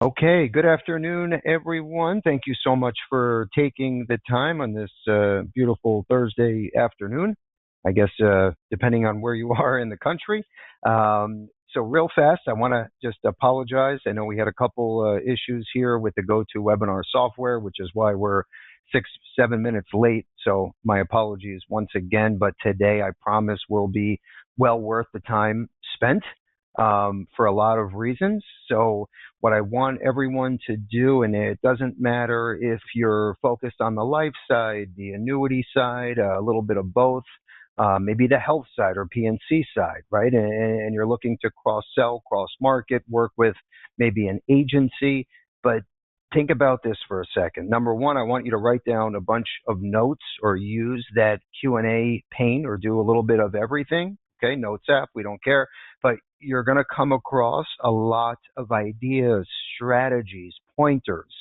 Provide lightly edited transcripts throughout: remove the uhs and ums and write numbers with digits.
Okay, good afternoon, everyone. Thank you so much for taking the time on this beautiful Thursday afternoon. I guess depending on where you are in the country. So, real fast, I want to just apologize. I know we had a couple issues here with the GoToWebinar software, which is why we're 6, 7 minutes late. So, my apologies once again. But today, I promise, will be well worth the time spent for a lot of reasons. So, what I want everyone to do, and it doesn't matter if you're focused on the life side, the annuity side, a little bit of both, maybe the health side or PNC side, right? And you're looking to cross sell, cross market, work with maybe an agency, but think about this for a second. Number one, I want you to write down a bunch of notes or use that Q&A pane or do a little bit of everything. Okay, notes app, we don't care, but you're going to come across a lot of ideas, strategies, pointers,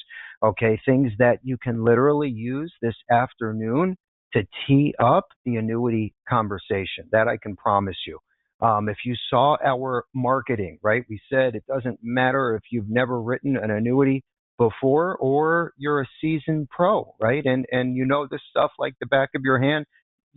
okay, things that you can literally use this afternoon to tee up the annuity conversation. That I can promise you. If you saw our marketing, right, we said it doesn't matter if you've never written an annuity before or you're a seasoned pro, right? And you know this stuff like the back of your hand,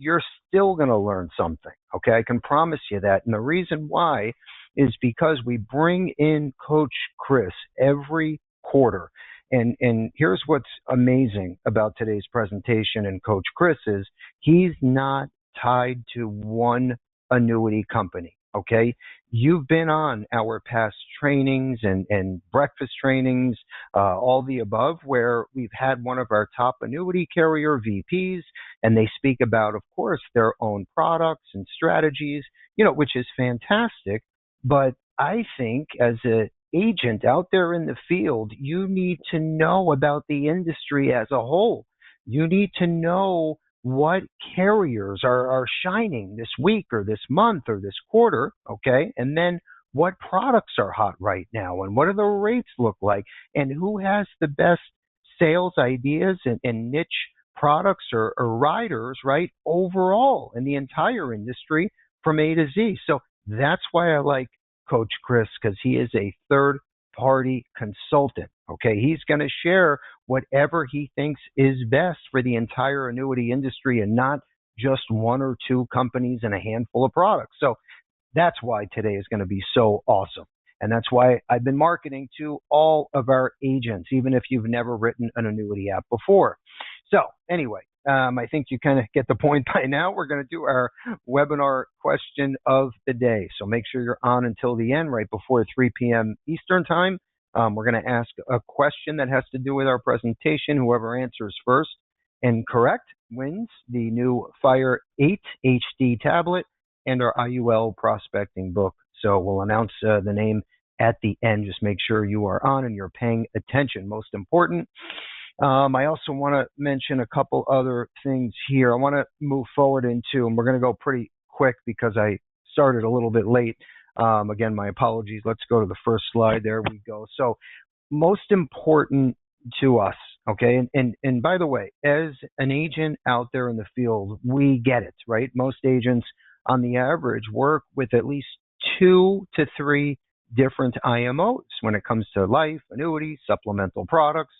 you're still going to learn something. Okay, I can promise you that. And the reason why is because we bring in Coach Chris every quarter. And here's what's amazing about today's presentation and Coach Chris is he's not tied to one annuity company. Okay, you've been on our past trainings and breakfast trainings, all the above, where we've had one of our top annuity carrier VPs, and they speak about, of course, their own products and strategies, which is fantastic. But I think as an agent out there in the field, you need to know about the industry as a whole. You need to know what carriers are shining this week or this month or this quarter, okay? And then what products are hot right now and what do the rates look like and who has the best sales ideas and niche products or riders, right, overall in the entire industry from A to Z. So that's why I like Coach Chris, because he is a third party consultant. Okay, he's going to share whatever he thinks is best for the entire annuity industry and not just one or two companies and a handful of products. So that's why today is going to be so awesome. And that's why I've been marketing to all of our agents, even if you've never written an annuity app before. So anyway, I think you kind of get the point by now. We're going to do our webinar question of the day. So make sure you're on until the end, right before 3 p.m. Eastern time. We're going to ask a question that has to do with our presentation. Whoever answers first and correct wins the new Fire 8 HD tablet and our IUL prospecting book. So we'll announce the name at the end. Just make sure you are on and you're paying attention. Most important. I also want to mention a couple other things here. I want to move forward into, and we're going to go pretty quick because I started a little bit late. Again, my apologies. Let's go to the first slide. There we go. So most important to us, okay? And by the way, as an agent out there in the field, we get it, right? Most agents on the average work with at least 2 to 3 different IMOs when it comes to life, annuity, supplemental products.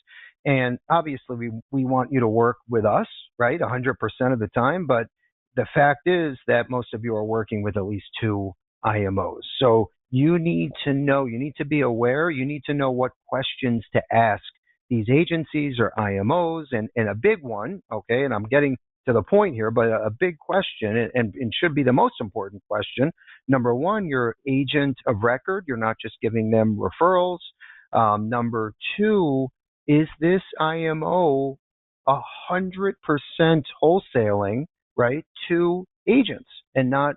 And obviously, we want you to work with us, right, 100% of the time. But the fact is that most of you are working with at least 2 IMOs. So you need to know, you need to be aware, you need to know what questions to ask these agencies or IMOs. And a big one, okay, and I'm getting to the point here, but a big question, and should be the most important question. Number one, you're agent of record. You're not just giving them referrals. Number two, is this IMO 100% wholesaling, right, to agents and not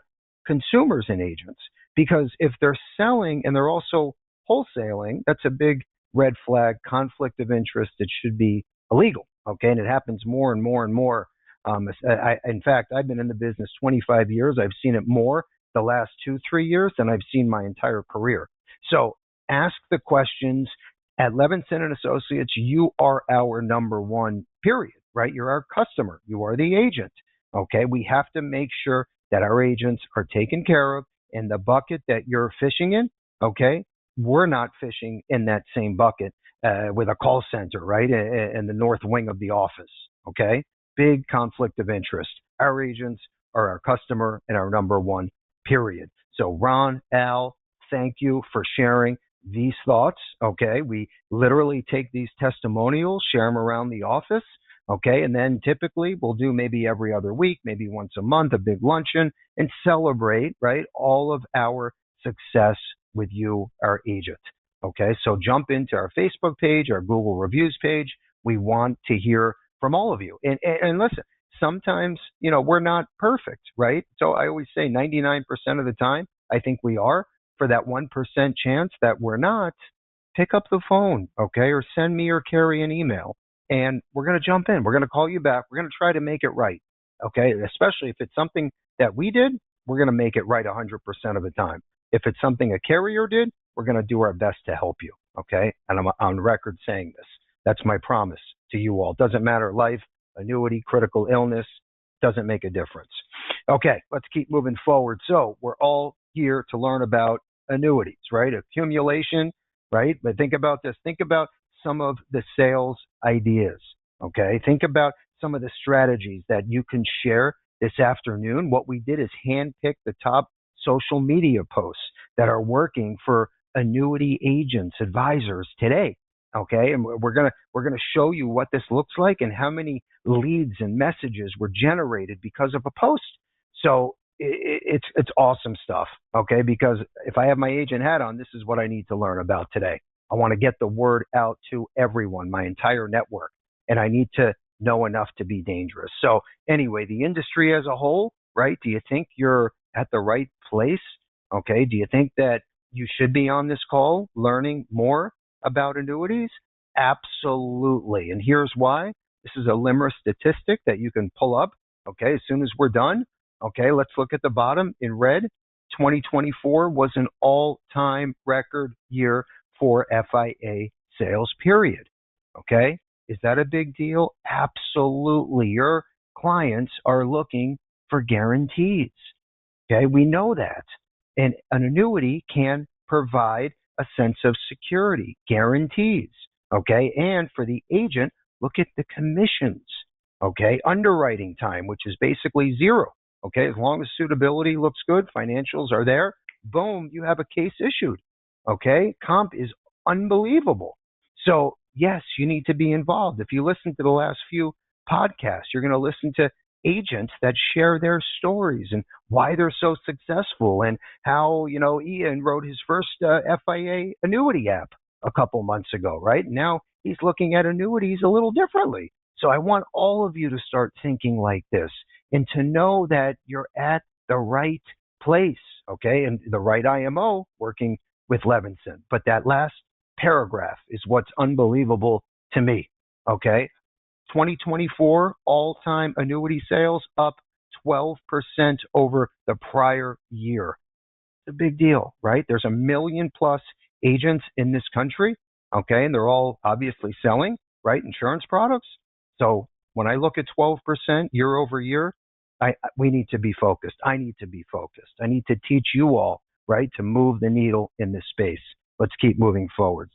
consumers and agents? Because if they're selling and they're also wholesaling, that's a big red flag, conflict of interest that should be illegal, okay? And it happens more and more and more. In fact, I've been in the business 25 years. I've seen it more the last 2-3 years than I've seen my entire career. So ask the questions. At Levinson and Associates, you are our number one, period, right? You're our customer. You are the agent, okay? We have to make sure that our agents are taken care of, and the bucket that you're fishing in, okay, we're not fishing in that same bucket with a call center, right, in the north wing of the office. Okay, big conflict of interest. Our agents are our customer and our number one. Period. So Ron, Al, thank you for sharing these thoughts. Okay, we literally take these testimonials, share them around the office. Okay, and then typically we'll do maybe every other week, maybe once a month, a big luncheon and celebrate, right, all of our success with you, our agent. Okay, so jump into our Facebook page, our Google reviews page. We want to hear from all of you. And listen, sometimes, we're not perfect, right? So I always say 99% of the time, I think we are. For that 1% chance that we're not, pick up the phone, okay, or send me or Carrie an email, and we're going to jump in. We're going to call you back. We're going to try to make it right, okay? Especially if it's something that we did, we're going to make it right 100% of the time. If it's something a carrier did, we're going to do our best to help you, okay? And I'm on record saying this. That's my promise to you all. Doesn't matter, life, annuity, critical illness, doesn't make a difference. Okay, let's keep moving forward. So we're all here to learn about annuities, right? Accumulation, right? But think about this. Think about some of the sales ideas, okay? Think about some of the strategies that you can share this afternoon. What we did is handpick the top social media posts that are working for annuity agents, advisors today. Okay, and we're gonna show you what this looks like and how many leads and messages were generated because of a post. So it's awesome stuff. Okay, because if I have my agent hat on, this is what I need to learn about today. I want to get the word out to everyone, my entire network, and I need to know enough to be dangerous. So anyway, the industry as a whole, right? Do you think you're at the right place? Okay, do you think that you should be on this call learning more about annuities? Absolutely. And here's why. This is a LIMRA statistic that you can pull up. Okay, as soon as we're done. Okay, let's look at the bottom in red. 2024 was an all-time record year for FIA sales, period. Okay, is that a big deal? Absolutely. Your clients are looking for guarantees. Okay, we know that. And an annuity can provide a sense of security, guarantees, okay? And for the agent, look at the commissions, okay? Underwriting time, which is basically zero, okay? As long as suitability looks good, financials are there, boom, you have a case issued, okay? Comp is unbelievable. So, yes, you need to be involved. If you listen to the last few podcasts, you're going to listen to agents that share their stories and why they're so successful and how, Ian wrote his first FIA annuity app a couple months ago, right? Now he's looking at annuities a little differently. So I want all of you to start thinking like this and to know that you're at the right place, okay? And the right IMO working with Levinson. But that last paragraph is what's unbelievable to me, okay? 2024 all-time annuity sales up 12% over the prior year. It's a big deal, right? There's 1 million plus agents in this country, okay, and they're all obviously selling, right, insurance products. So when I look at 12% year over year, we need to be focused. I need to be focused. I need to teach you all, right, to move the needle in this space. Let's keep moving forward.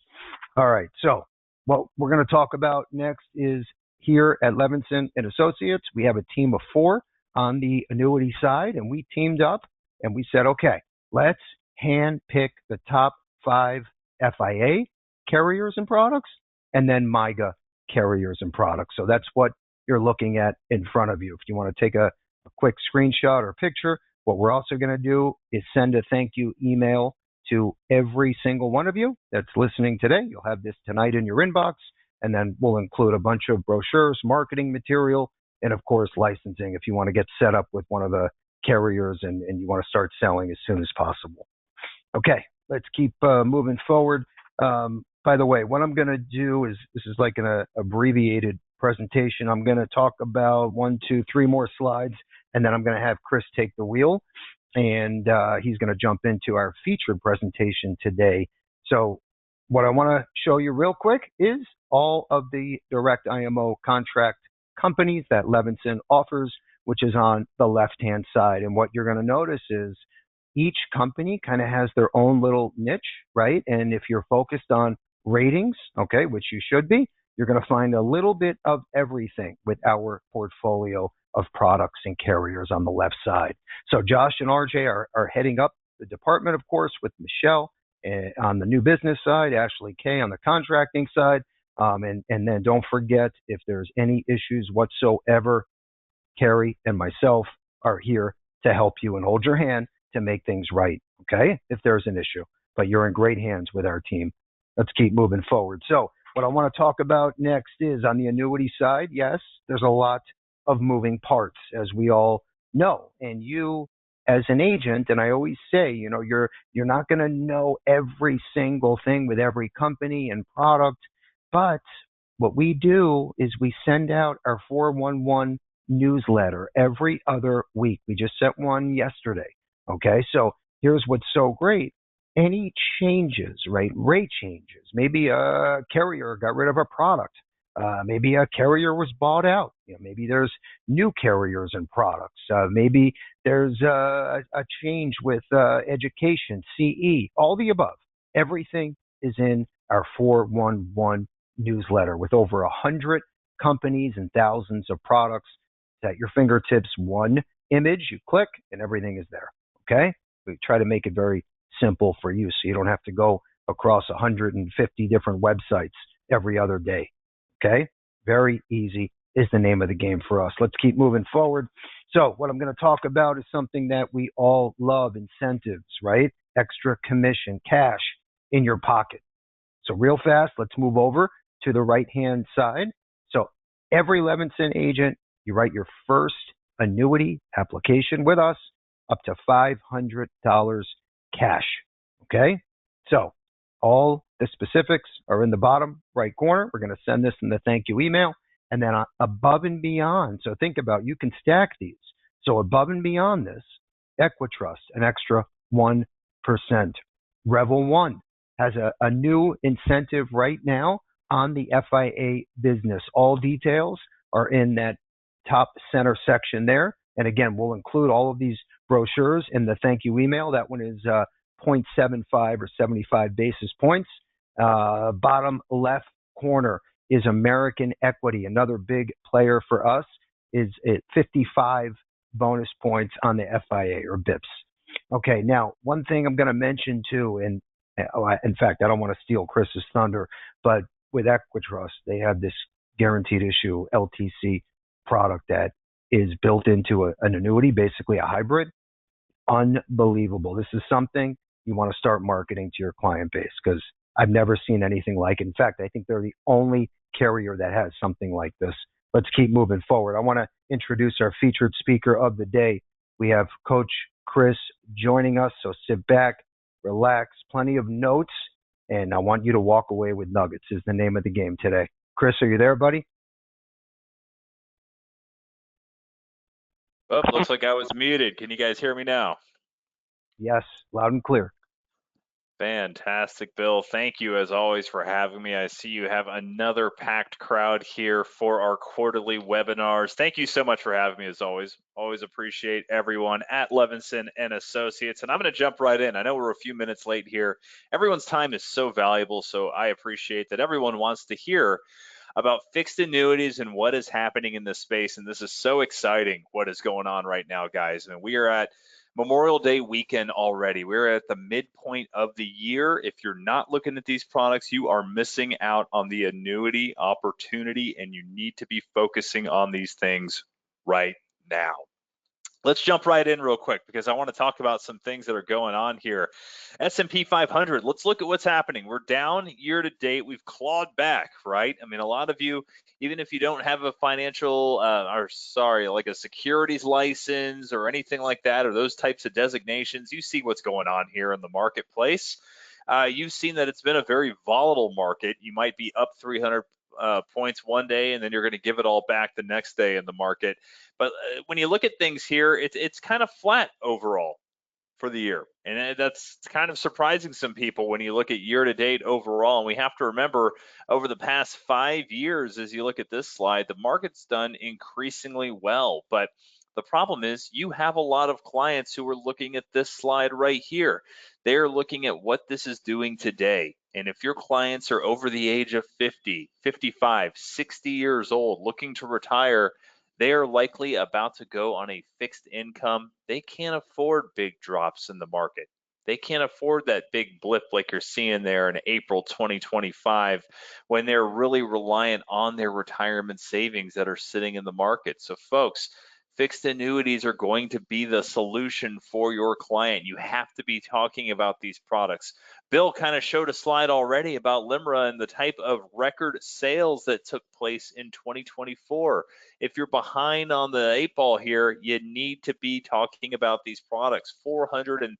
All right, so what we're going to talk about next is here at Levinson and Associates, we have a team of 4 on the annuity side, and we teamed up and we said, okay, let's hand pick the top 5 FIA carriers and products and then MIGA carriers and products. So that's what you're looking at in front of you. If you want to take a quick screenshot or picture, what we're also going to do is send a thank you email to every single one of you that's listening today. You'll have this tonight in your inbox. And then we'll include a bunch of brochures, marketing material, and of course, licensing if you want to get set up with one of the carriers and you want to start selling as soon as possible. Okay, let's keep moving forward. By the way, what I'm going to do is, this is like an abbreviated presentation. I'm going to talk about 1, 2, 3 more slides, and then I'm going to have Chris take the wheel, and he's going to jump into our featured presentation today. So what I want to show you real quick is all of the direct IMO contract companies that Levinson offers, which is on the left-hand side. And what you're going to notice is each company kind of has their own little niche, right? And if you're focused on ratings, okay, which you should be, you're going to find a little bit of everything with our portfolio of products and carriers on the left side. So Josh and RJ are heading up the department, of course, with Michelle on the new business side, Ashley Kay on the contracting side. And then don't forget, if there's any issues whatsoever, Carrie and myself are here to help you and hold your hand to make things right, okay, if there's an issue. But you're in great hands with our team. Let's keep moving forward. So what I want to talk about next is on the annuity side. Yes, there's a lot of moving parts, as we all know. And you, as an agent, and I always say, you're not going to know every single thing with every company and product, but what we do is we send out our 411 newsletter every other week. We just sent one yesterday. Okay, so here's what's so great. Any changes, right? Rate changes. Maybe a carrier got rid of a product. Maybe a carrier was bought out. Maybe there's new carriers and products. Maybe there's a change with education, CE, all the above. Everything is in our 411 newsletter with over 100 companies and thousands of products at your fingertips. One image, you click, and everything is there. Okay? We try to make it very simple for you so you don't have to go across 150 different websites every other day. Okay? Very easy is the name of the game for us. Let's keep moving forward. So what I'm going to talk about is something that we all love: incentives, right? Extra commission, cash in your pocket. So real fast, let's move over to the right-hand side. So every Levinson agent, you write your first annuity application with us up to $500 cash. Okay? So all the specifics are in the bottom right corner. We're going to send this in the thank you email. And then above and beyond, so think about, you can stack these. So above and beyond this, Equitrust, an extra 1%. Revel One has a new incentive right now on the FIA business. All details are in that top center section there. And again, we'll include all of these brochures in the thank you email. That one is 0.75 or 75 basis points. Bottom left corner is American Equity. Another big player for us is at 55 bonus points on the FIA or BIPs. Okay, now one thing I'm going to mention too, and in fact, I don't want to steal Chris's thunder, but with Equitrust, they have this guaranteed issue LTC product that is built into an annuity, basically a hybrid. Unbelievable. This is something you want to start marketing to your client base, because I've never seen anything like it. In fact, I think they're the only carrier that has something like this. Let's keep moving forward. I want to introduce our featured speaker of the day. We have Coach Chris joining us, so sit back, relax, plenty of notes, and I want you to walk away with nuggets is the name of the game today. Chris, are you there, buddy? Oh, looks like I was muted. Can you guys hear me now? Yes, loud and clear. Fantastic, Bill. Thank you, as always, for having me. I see you have another packed crowd here for our quarterly webinars. Thank you so much for having me, as always. Always appreciate everyone at Levinson and Associates. And I'm going to jump right in. I know we're a few minutes late here. Everyone's time is so valuable, so I appreciate that everyone wants to hear about fixed annuities and what is happening in this space. And this is so exciting what is going on right now, guys. I mean, we are at Memorial Day weekend already. We're at the midpoint of the year. If you're not looking at these products, you are missing out on the annuity opportunity, and you need to be focusing on these things right now. Let's jump right in real quick, because I want to talk about some things that are going on here. S&P 500, let's look at what's happening. We're down year to date. We've clawed back, right? I mean, a lot of you, even if you don't have a financial, like a securities license or anything like that, or those types of designations, you see what's going on here in the marketplace. You've seen that it's been a very volatile market. You might be up 300 points one day, and then you're going to give it all back the next day in the market. But when you look at things here, it's kind of flat overall for the year. And that's kind of surprising some people when you look at year to date overall. And we have to remember, over the past 5 years, as you look at this slide, the market's done increasingly well. But The problem is you have a lot of clients who are looking at this slide right here. They're looking at what this is doing today. And if your clients are over the age of 50, 55, 60 years old, looking to retire, they are likely about to go on a fixed income. They can't afford big drops in the market. They can't afford that big blip like you're seeing there in April 2025 when they're really reliant on their retirement savings that are sitting in the market. So, folks, fixed annuities are going to be the solution for your client. You have to be talking about these products. Bill kind of showed a slide already about LIMRA and the type of record sales that took place in 2024. If you're behind on the eight ball here, you need to be talking about these products. $432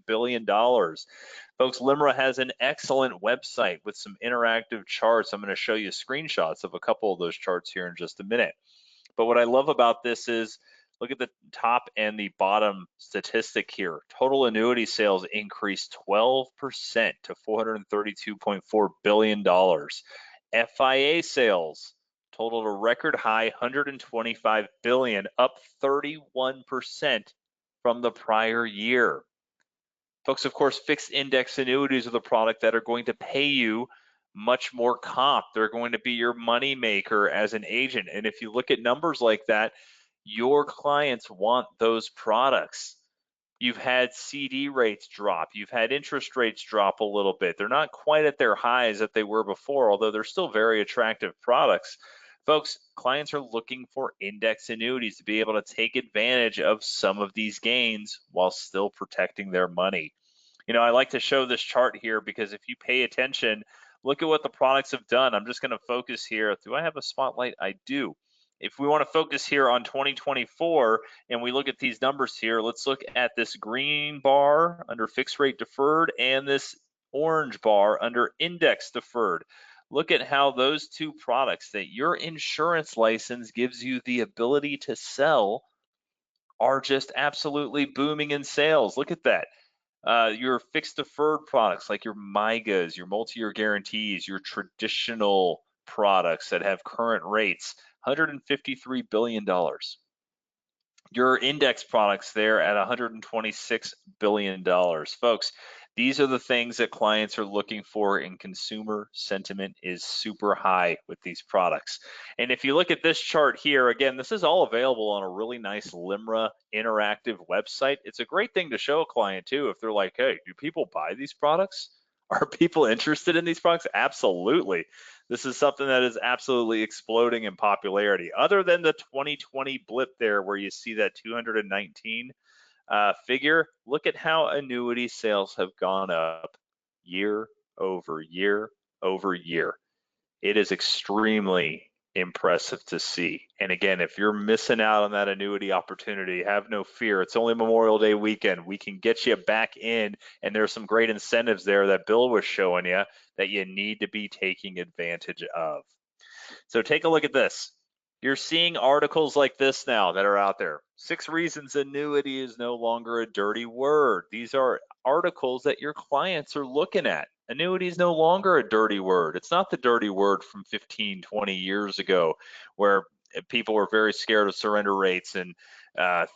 billion. Folks, LIMRA has an excellent website with some interactive charts. I'm going to show you screenshots of a couple of those charts here in just a minute. But what I love about this is look at the top and the bottom statistic here. Total annuity sales increased 12% to $432.4 billion. FIA sales totaled a record high 125 billion, up 31% from the prior year. Folks, of course, fixed index annuities are the product that are going to pay you much more comp. They're going to be your money maker as an agent. And if you look at numbers like that, your clients want those products. You've had CD rates drop. You've had interest rates drop a little bit. They're not quite at their highs that they were before, although they're still very attractive products. Folks, clients are looking for index annuities to be able to take advantage of some of these gains while still protecting their money. You know, I like to show this chart here because if you pay attention, look at what the products have done. I'm just going to focus here. Do I have a spotlight? I do. If we want to focus here on 2024 and we look at these numbers here, let's look at this green bar under fixed rate deferred and this orange bar under index deferred. Look at how those two products that your insurance license gives you the ability to sell are just absolutely booming in sales. Look at that. Your fixed deferred products like your MIGAs, your multi-year guarantees, your traditional products that have current rates, $153 billion. Your index products there at $126 billion. Folks, these are the things that clients are looking for, and consumer sentiment is super high with these products. And if you look at this chart here, again, this is all available on a really nice LIMRA interactive website. It's a great thing to show a client too if they're like, hey, do people buy these products? Are people interested in these products? Absolutely. This is something that is absolutely exploding in popularity. Other than the 2020 blip there where you see that 219 figure, look at how annuity sales have gone up year over year over year. It is extremely impressive to see. And again, if you're missing out on that annuity opportunity, have no fear. It's only Memorial Day weekend. We can get you back in, and there's some great incentives there that Bill was showing you that you need to be taking advantage of. So take a look at this. You're seeing articles like this now that are out there. 6 reasons annuity is no longer a dirty word. These are articles that your clients are looking at. Annuity is no longer a dirty word. It's not the dirty word from 15, 20 years ago where people were very scared of surrender rates and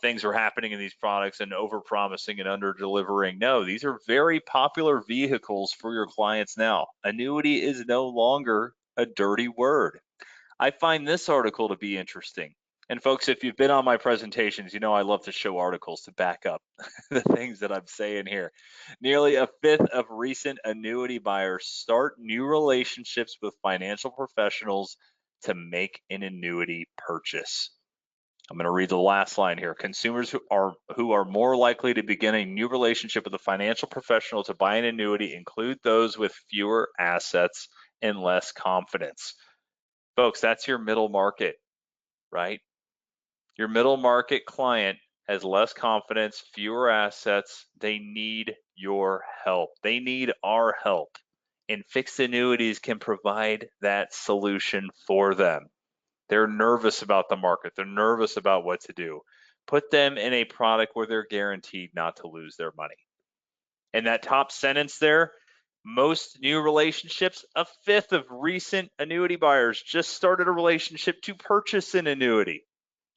things were happening in these products and over-promising and under-delivering. No, these are very popular vehicles for your clients now. Annuity is no longer a dirty word. I find this article to be interesting. And folks, if you've been on my presentations, you know I love to show articles to back up the things that I'm saying here. Nearly a fifth of recent annuity buyers start new relationships with financial professionals to make an annuity purchase. I'm going to read the last line here. Consumers who are more likely to begin a new relationship with a financial professional to buy an annuity include those with fewer assets and less confidence. Folks, that's your middle market, right? Your middle market client has less confidence, fewer assets. They need your help. They need our help. And fixed annuities can provide that solution for them. They're nervous about the market. They're nervous about what to do. Put them in a product where they're guaranteed not to lose their money. And that top sentence there, most new relationships, a fifth of recent annuity buyers just started a relationship to purchase an annuity.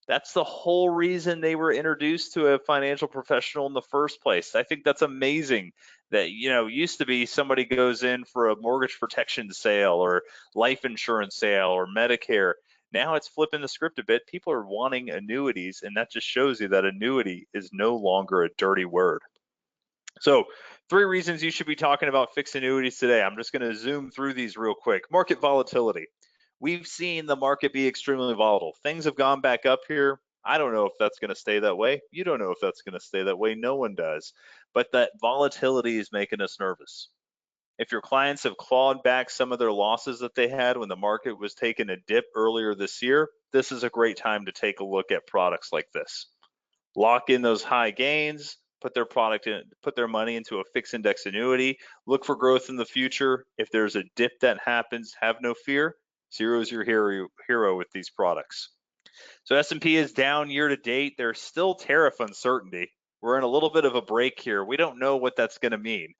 That's the whole reason they were introduced to a financial professional in the first place. I think that's amazing that, used to be somebody goes in for a mortgage protection sale or life insurance sale or Medicare. Now it's flipping the script a bit. People are wanting annuities, and that just shows you that annuity is no longer a dirty word. So, three reasons you should be talking about fixed annuities today. I'm just going to zoom through these real quick. Market volatility. We've seen the market be extremely volatile. Things have gone back up here. I don't know if that's going to stay that way. You don't know if that's going to stay that way. No one does. But that volatility is making us nervous. If your clients have clawed back some of their losses that they had when the market was taking a dip earlier this year, this is a great time to take a look at products like this. Lock in those high gains, put their money into a fixed index annuity, look for growth in the future. If there's a dip that happens, have no fear. Zero is your hero with these products. So S&P is down year to date. There's still tariff uncertainty. We're in a little bit of a break here. We don't know what that's going to mean.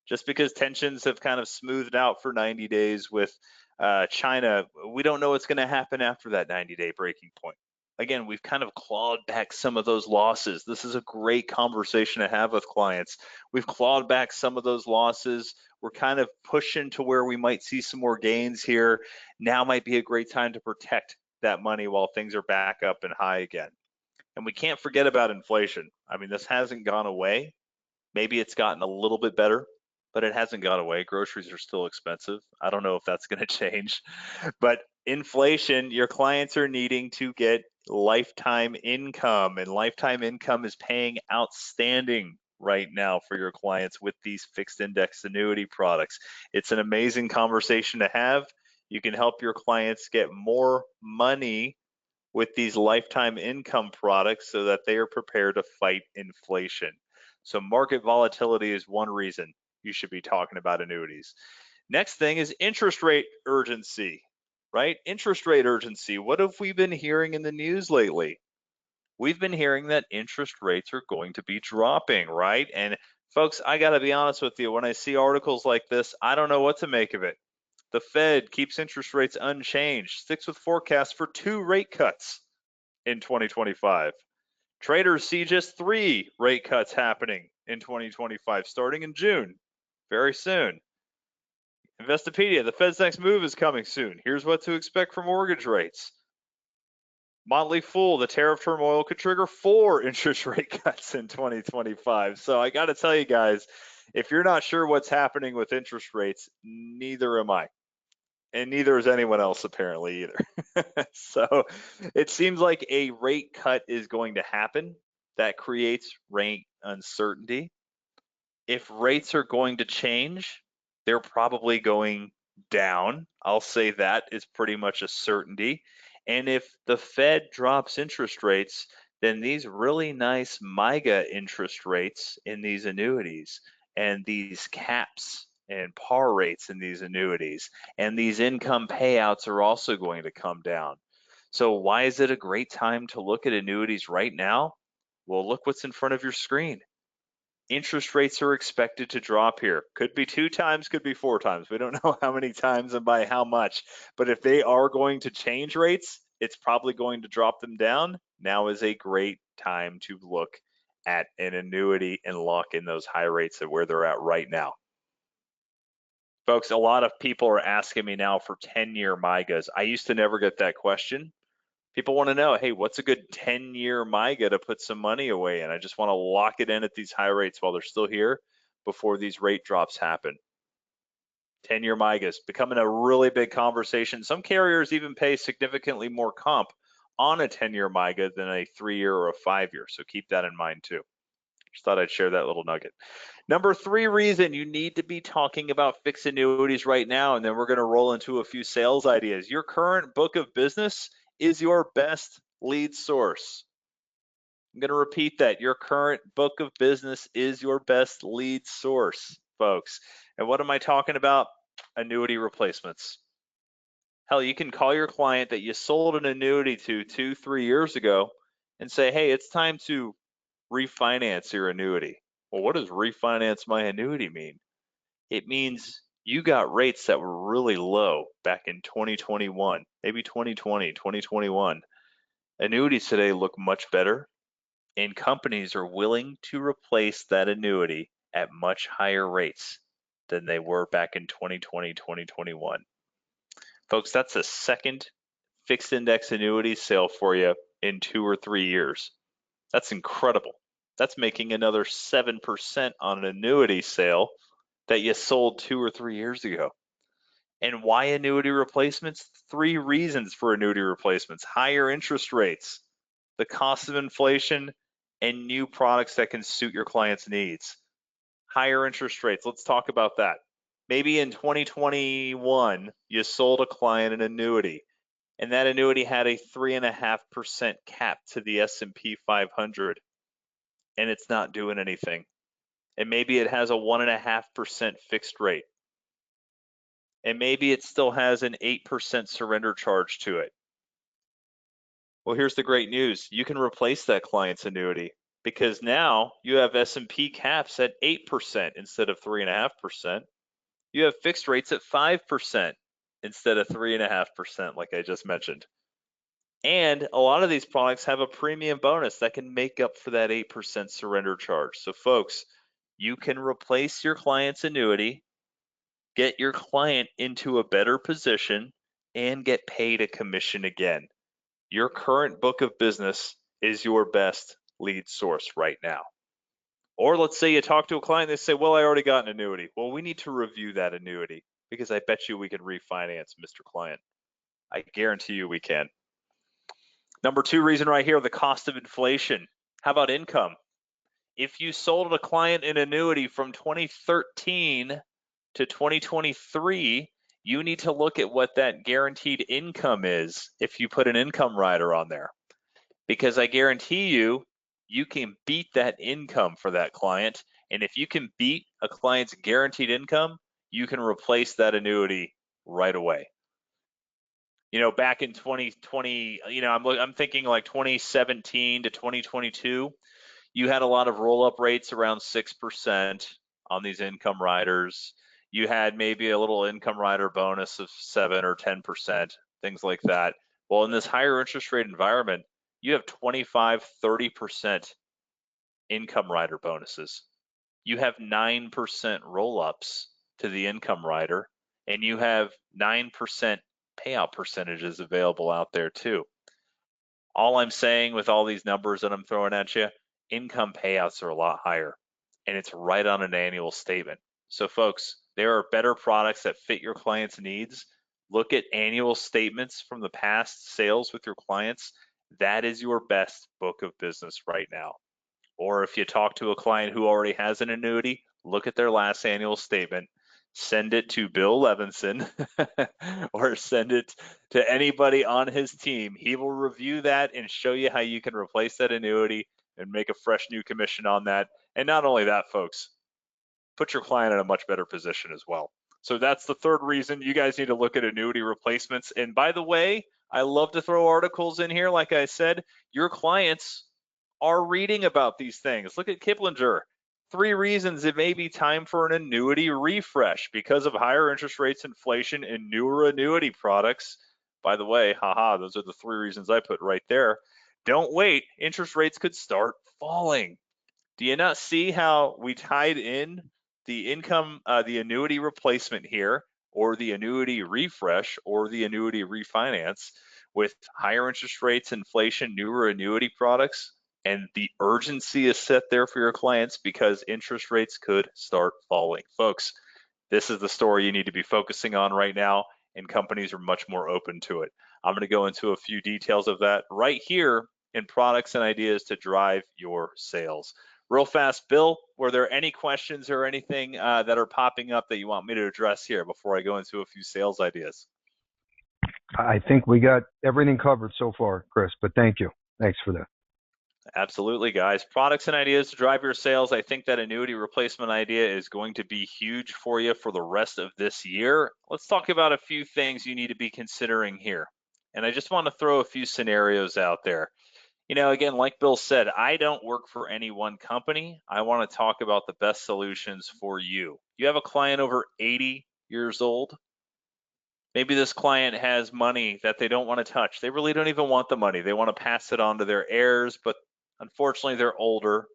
Just because tensions have kind of smoothed out for 90 days with China, we don't know what's going to happen after that 90-day breaking point. Again, we've kind of clawed back some of those losses. This is a great conversation to have with clients. We've clawed back some of those losses. We're kind of pushing to where we might see some more gains here. Now might be a great time to protect that money while things are back up and high again. And we can't forget about inflation. I mean, this hasn't gone away. Maybe it's gotten a little bit better, but it hasn't gone away. Groceries are still expensive. I don't know if that's going to change. But inflation, your clients are needing to get lifetime income, and lifetime income is paying outstanding right now for your clients with these fixed index annuity products. It's an amazing conversation to have. You can help your clients get more money with these lifetime income products so that they are prepared to fight inflation. So market volatility is one reason you should be talking about annuities. Next thing is interest rate urgency, right? Interest rate urgency. What have we been hearing in the news lately? We've been hearing that interest rates are going to be dropping, right? And folks, I got to be honest with you, when I see articles like this, I don't know what to make of it. The Fed keeps interest rates unchanged, sticks with forecasts for 2 rate cuts in 2025. Traders see just 3 rate cuts happening in 2025, starting in June, very soon. Investopedia, the Fed's next move is coming soon. Here's what to expect for mortgage rates. Motley Fool, the tariff turmoil could trigger 4 interest rate cuts in 2025. So I got to tell you guys, if you're not sure what's happening with interest rates, neither am I. And neither is anyone else apparently either. So it seems like a rate cut is going to happen. That creates rate uncertainty. If rates are going to change, they're probably going down. I'll say that is pretty much a certainty. And if the Fed drops interest rates, then these really nice MIGA interest rates in these annuities and these caps and par rates in these annuities and these income payouts are also going to come down. So why is it a great time to look at annuities right now? Well, look what's in front of your screen. Interest rates are expected to drop here. Could be 2 times, could be 4 times. We don't know how many times and by how much. But if they are going to change rates, it's probably going to drop them down. Now is a great time to look at an annuity and lock in those high rates at where they're at right now. Folks, a lot of people are asking me now for 10-year MIGAs. I used to never get that question. People want to know, hey, what's a good 10-year MIGA to put some money away in? I just want to lock it in at these high rates while they're still here before these rate drops happen. 10-year MIGAs becoming a really big conversation. Some carriers even pay significantly more comp on a 10-year MIGA than a 3-year or a 5-year. So keep that in mind too. Just thought I'd share that little nugget. Number 3 reason you need to be talking about fixed annuities right now, and then we're going to roll into a few sales ideas. Your current book of business is your best lead source. I'm going to repeat that. Your current book of business is your best lead source, folks. And what am I talking about? Annuity replacements. Hell, you can call your client that you sold an annuity to 2-3 years ago and say, hey, it's time to refinance your annuity. Well, what does refinance my annuity mean? It means you got rates that were really low back in 2021, maybe 2020, 2021. Annuities today look much better, and companies are willing to replace that annuity at much higher rates than they were back in 2020, 2021. Folks, that's a second fixed index annuity sale for you in 2 or 3 years. That's incredible. That's making another 7% on an annuity sale that you sold 2 or 3 years ago. And why annuity replacements? Three reasons for annuity replacements: higher interest rates, the cost of inflation, and new products that can suit your client's needs. Higher interest rates, let's talk about that. Maybe in 2021, you sold a client an annuity, and that annuity had a 3.5% cap to the S&P 500, and it's not doing anything. And maybe it has a 1.5% fixed rate, and maybe it still has an 8% surrender charge to it. Well, here's the great news. You can replace that client's annuity because now you have S&P caps at 8% instead of 3.5%. You have fixed rates at 5% instead of 3.5%, like I just mentioned. And a lot of these products have a premium bonus that can make up for that 8% surrender charge. So, folks, you can replace your client's annuity, get your client into a better position, and get paid a commission again. Your current book of business is your best lead source right now. Or let's say you talk to a client, they say, well, I already got an annuity. Well, we need to review that annuity because I bet you we can refinance, Mr. Client. I guarantee you we can. Number two reason right here, the cost of inflation. How about income? If you sold a client an annuity from 2013 to 2023, you need to look at what that guaranteed income is if you put an income rider on there. Because I guarantee you, you can beat that income for that client. And if you can beat a client's guaranteed income, you can replace that annuity right away. Back in 2020, I'm thinking like 2017 to 2022, you had a lot of roll-up rates around 6% on these income riders. You had maybe a little income rider bonus of 7 or 10%, things like that. Well, in this higher interest rate environment, you have 25, 30% income rider bonuses. You have 9% roll-ups to the income rider, and you have 9% payout percentages available out there too. All I'm saying with all these numbers that I'm throwing at you, income payouts are a lot higher, and it's right on an annual statement. So, folks, there are better products that fit your clients' needs. Look at annual statements from the past sales with your clients. That is your best book of business right now. Or if you talk to a client who already has an annuity, look at their last annual statement, send it to Bill Levinson or send it to anybody on his team. He will review that and show you how you can replace that annuity and make a fresh new commission on that. And not only that, folks, put your client in a much better position as well. So that's the third reason you guys need to look at annuity replacements. And by the way, I love to throw articles in here. Like I said, your clients are reading about these things. Look at Kiplinger. 3 reasons it may be time for an annuity refresh because of higher interest rates, inflation, and newer annuity products. By the way, those are the 3 reasons I put right there. Don't wait. Interest rates could start falling. Do you not see how we tied in the the annuity replacement here, or the annuity refresh, or the annuity refinance with higher interest rates, inflation, newer annuity products? And the urgency is set there for your clients because interest rates could start falling. Folks, this is the story you need to be focusing on right now, and companies are much more open to it. I'm going to go into a few details of that right here in products and ideas to drive your sales. Real fast, Bill, were there any questions or anything that are popping up that you want me to address here before I go into a few sales ideas? I think we got everything covered so far, Chris, but thank you. Thanks for that. Absolutely, guys. Products and ideas to drive your sales. I think that annuity replacement idea is going to be huge for you for the rest of this year. Let's talk about a few things you need to be considering here. And I just want to throw a few scenarios out there. Again, like Bill said, I don't work for any one company. I want to talk about the best solutions for you. You have a client over 80 years old. Maybe this client has money that they don't want to touch. They really don't even want the money. They want to pass it on to their heirs, but unfortunately they're older.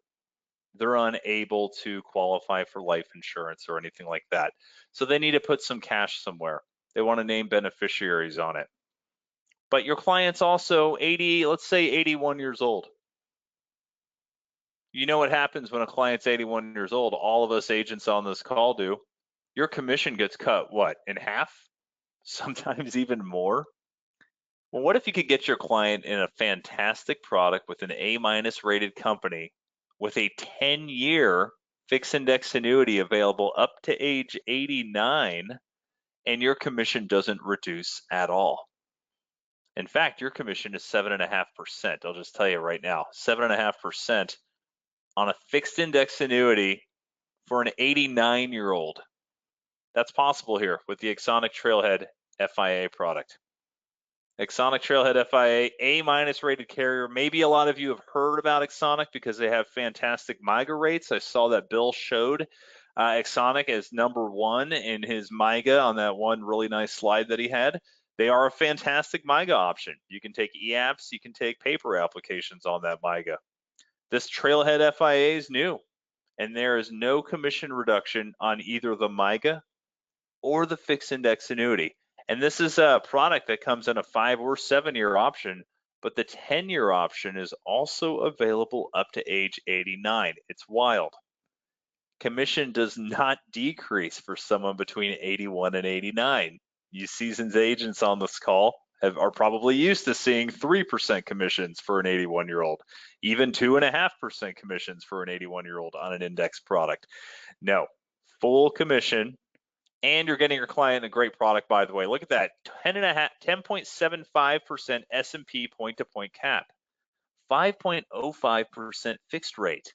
They're unable to qualify for life insurance or anything like that. So they need to put some cash somewhere. They want to name beneficiaries on it. But your client's also 80, let's say 81 years old. You know what happens when a client's 81 years old? All of us agents on this call do. Your commission gets cut, what, in half? Sometimes even more. Well, what if you could get your client in a fantastic product with an A-minus rated company with a 10-year fixed index annuity available up to age 89, and your commission doesn't reduce at all? In fact, your commission is 7.5%. I'll just tell you right now, 7.5% on a fixed index annuity for an 89-year-old. That's possible here with the Exonic Trailhead FIA product. Exonic Trailhead FIA, A-minus rated carrier. Maybe a lot of you have heard about Exonic because they have fantastic MIGA rates. I saw that Bill showed Exonic as number one in his MIGA on that one really nice slide that he had. They are a fantastic MIGA option. You can take e-apps, you can take paper applications on that MIGA. This Trailhead FIA is new, and there is no commission reduction on either the MIGA or the fixed index annuity. And this is a product that comes in a 5 or 7-year option, but the 10-year option is also available up to age 89. It's wild. Commission does not decrease for someone between 81 and 89. You seasoned agents on this call are probably used to seeing 3% commissions for an 81-year-old, even 2.5% commissions for an 81-year-old on an index product. No, full commission, and you're getting your client a great product, by the way. Look at that, 10.75% S&P point-to-point cap, 5.05% fixed rate.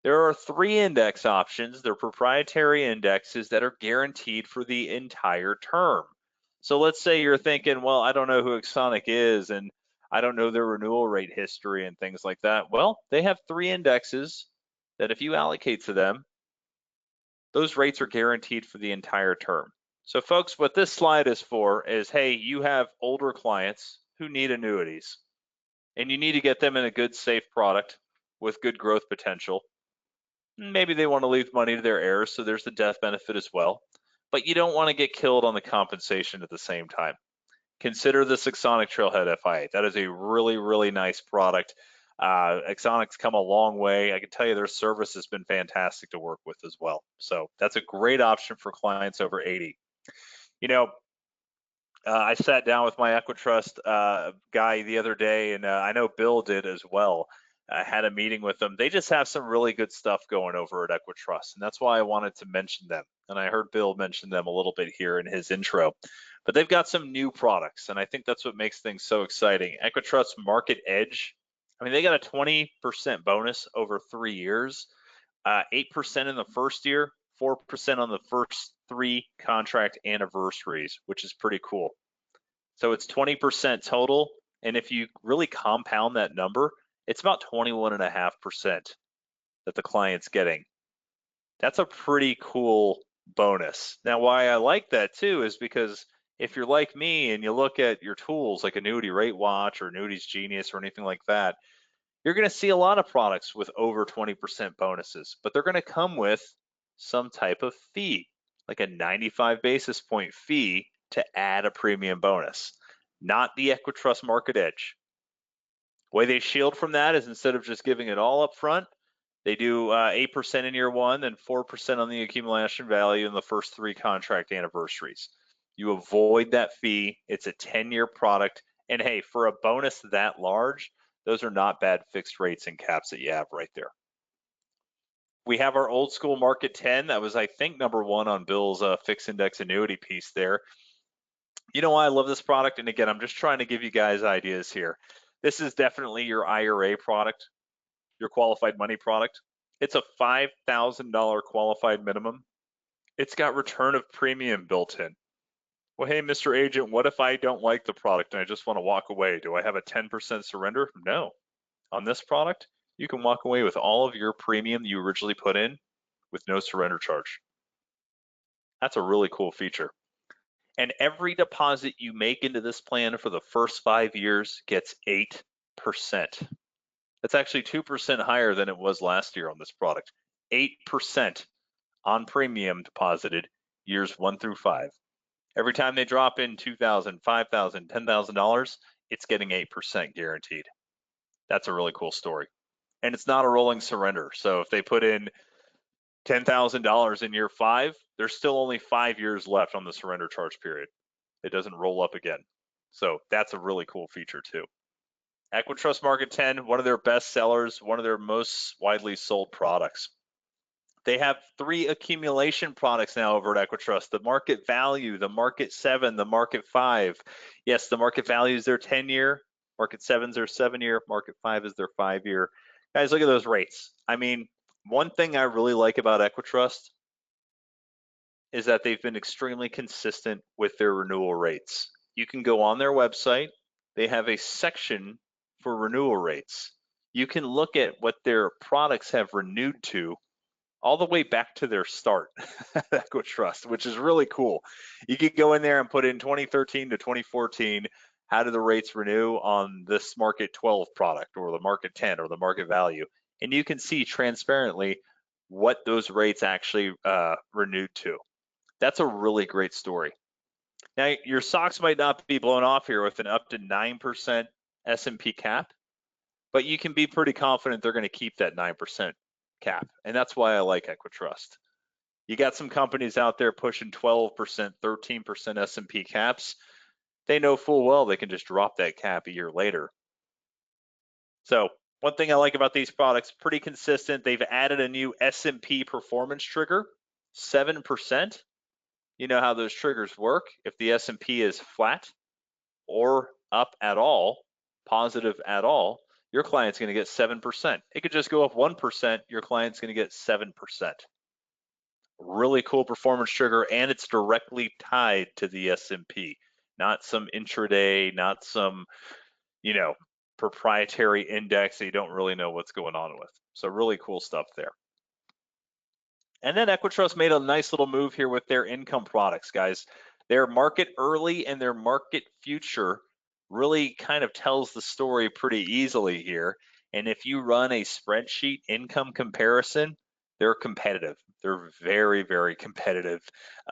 There are 3 index options. They're proprietary indexes that are guaranteed for the entire term. So let's say you're thinking, well, I don't know who Exonic is, and I don't know their renewal rate history and things like that. Well, they have 3 indexes that if you allocate to them, those rates are guaranteed for the entire term. So folks, what this slide is for is, hey, you have older clients who need annuities, and you need to get them in a good, safe product with good growth potential. Maybe they want to leave money to their heirs, so there's the death benefit as well. But you don't want to get killed on the compensation at the same time. Consider the Exonic Trailhead FIA. That is a really, really nice product. Exonic's come a long way. I can tell you their service has been fantastic to work with as well. So that's a great option for clients over 80. You know, I sat down with my Equitrust guy the other day, and I know Bill did as well. I had a meeting with them. They just have some really good stuff going over at Equitrust, and that's why I wanted to mention them. And I heard Bill mention them a little bit here in his intro. But they've got some new products, and I think that's what makes things so exciting. Equitrust Market Edge. I mean, they got a 20% bonus over 3 years, 8% in the first year, 4% on the first 3 contract anniversaries, which is pretty cool. So it's 20% total. And if you really compound that number, it's about 21.5% that the client's getting. That's a pretty cool bonus. Now, why I like that too is because if you're like me and you look at your tools like Annuity Rate Watch or Annuities Genius or anything like that, you're going to see a lot of products with over 20% bonuses, but they're going to come with some type of fee, like a 95 basis point fee to add a premium bonus, not the Equitrust Market Edge. The way they shield from that is instead of just giving it all up front, they do 8% in year 1, then 4% on the accumulation value in the first 3 contract anniversaries. You avoid that fee. It's a 10-year product. And hey, for a bonus that large, those are not bad fixed rates and caps that you have right there. We have our old school Market 10. That was, I think, number 1 on Bill's fixed index annuity piece there. You know why I love this product? And again, I'm just trying to give you guys ideas here. This is definitely your IRA product, your qualified money product. It's a $5,000 qualified minimum. It's got return of premium built in. Well, hey, Mr. Agent, what if I don't like the product and I just want to walk away? Do I have a 10% surrender? No. On this product, you can walk away with all of your premium you originally put in with no surrender charge. That's a really cool feature. And every deposit you make into this plan for the first 5 years gets 8%. That's actually 2% higher than it was last year on this product. 8% on premium deposited years 1 through 5. Every time they drop in $2,000, $5,000, $10,000, it's getting 8% guaranteed. That's a really cool story. And it's not a rolling surrender. So if they put in $10,000 in year 5, there's still only 5 years left on the surrender charge period. It doesn't roll up again. So that's a really cool feature too. Equitrust Market 10, one of their best sellers, one of their most widely sold products. They have 3 accumulation products now over at Equitrust: the Market Value, the Market 7, the Market 5. Yes, the Market Value is their 10-year, Market 7 is their 7-year, Market 5 is their 5-year. Guys, look at those rates. I mean, one thing I really like about Equitrust is that they've been extremely consistent with their renewal rates. You can go on their website. They have a section for renewal rates. You can look at what their products have renewed to all the way back to their start at Equitrust, which is really cool. You could go in there and put in 2013 to 2014, how do the rates renew on this Market 12 product or the Market 10 or the Market Value? And you can see transparently what those rates actually renewed to. That's a really great story. Now, your socks might not be blown off here with an up to 9% S&P cap, but you can be pretty confident they're going to keep that 9% cap. And that's why I like Equitrust. You got some companies out there pushing 12%, 13% S&P caps. They know full well they can just drop that cap a year later. So one thing I like about these products, pretty consistent. They've added a new S&P performance trigger, 7%. You know how those triggers work. If the S&P is flat or up at all, positive at all, your client's going to get 7%. It could just go up 1%, your client's going to get 7%. Really cool performance trigger, and it's directly tied to the S&P, not some intraday, not some, proprietary index that you don't really know what's going on with. So really cool stuff there. And then Equitrust made a nice little move here with their income products, guys. Their market early and their market future really kind of tells the story pretty easily here. And if you run a spreadsheet income comparison, they're competitive. They're very, very competitive